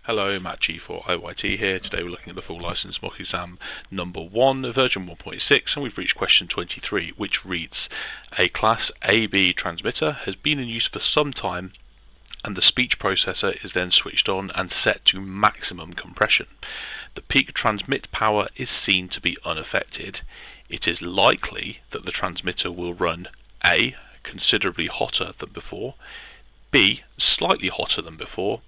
Hello, Matt G for IYT here. Today we're looking at the full license mock exam number 1, version 1.6, and we've reached question 23, which reads, a class AB transmitter has been in use for some time and the speech processor is then switched on and set to maximum compression. The peak transmit power is seen to be unaffected. It is likely that the transmitter will run A, considerably hotter than before, B, slightly hotter than before,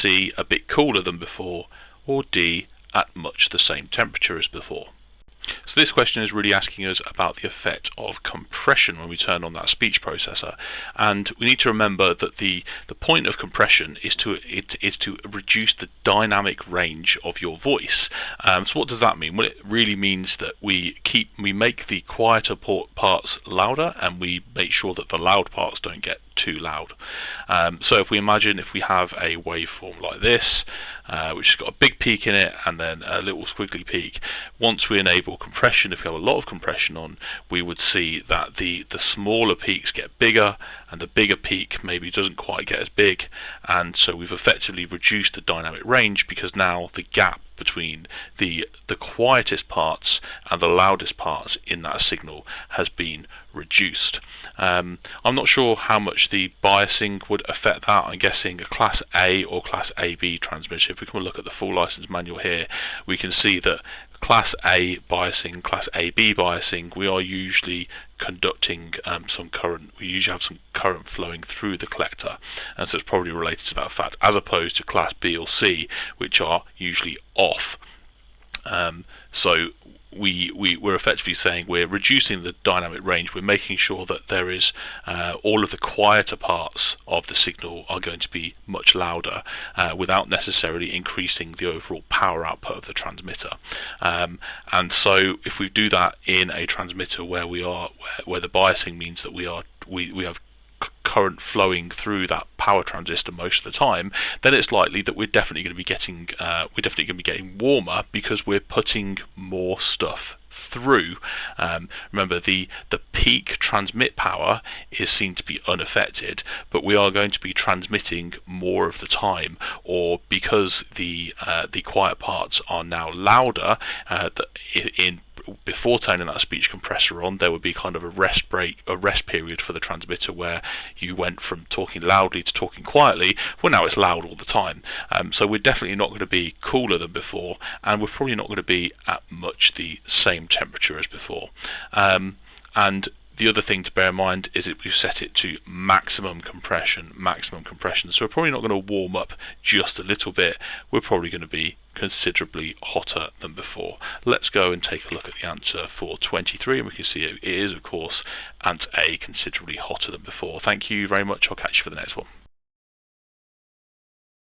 C, a bit cooler than before, or D, at much the same temperature as before. So this question is really asking us about the effect of compression when we turn on that speech processor, and we need to remember that the point of compression is to reduce the dynamic range of your voice. So what does that mean? Well, it really means that we make the quieter parts louder, and we make sure that the loud parts don't get too loud. So if we have a waveform like this, which has got a big peak in it and then a little squiggly peak, once we enable compression, if we have a lot of compression on, we would see that the smaller peaks get bigger and the bigger peak maybe doesn't quite get as big, and so we've effectively reduced the dynamic range because now the gap between the quietest parts and the loudest parts in that signal has been reduced. I'm not sure how much the biasing would affect that. I'm guessing a Class A or Class AB transmitter. If we come and look at the full license manual here, we can see that Class A biasing, Class AB biasing, we are usually conducting some current. We usually have some current flowing through the collector, and so it's probably related to that fact, as opposed to Class B or C, which are usually off. So we're effectively saying we're reducing the dynamic range. We're making sure that there is all of the quieter parts of the signal are going to be much louder without necessarily increasing the overall power output of the transmitter. And so if we do that in a transmitter where the biasing means that we have current flowing through that power transistor most of the time, then it's likely that we're definitely going to be getting warmer because we're putting more stuff through. Remember, the peak transmit power is seen to be unaffected, but we are going to be transmitting more of the time, or because the quiet parts are now louder, before turning that speech compressor on, there would be kind of a rest period for the transmitter where you went from talking loudly to talking quietly. Well, now it's loud all the time. So we're definitely not going to be cooler than before, and we're probably not going to be at much the same temperature as before. And the other thing to bear in mind is that we've set it to maximum compression. So we're probably not going to warm up just a little bit. We're probably going to be considerably hotter than before. Let's go and take a look at the answer for 23, and we can see it is, of course, answer A, considerably hotter than before. Thank you very much. I'll catch you for the next one.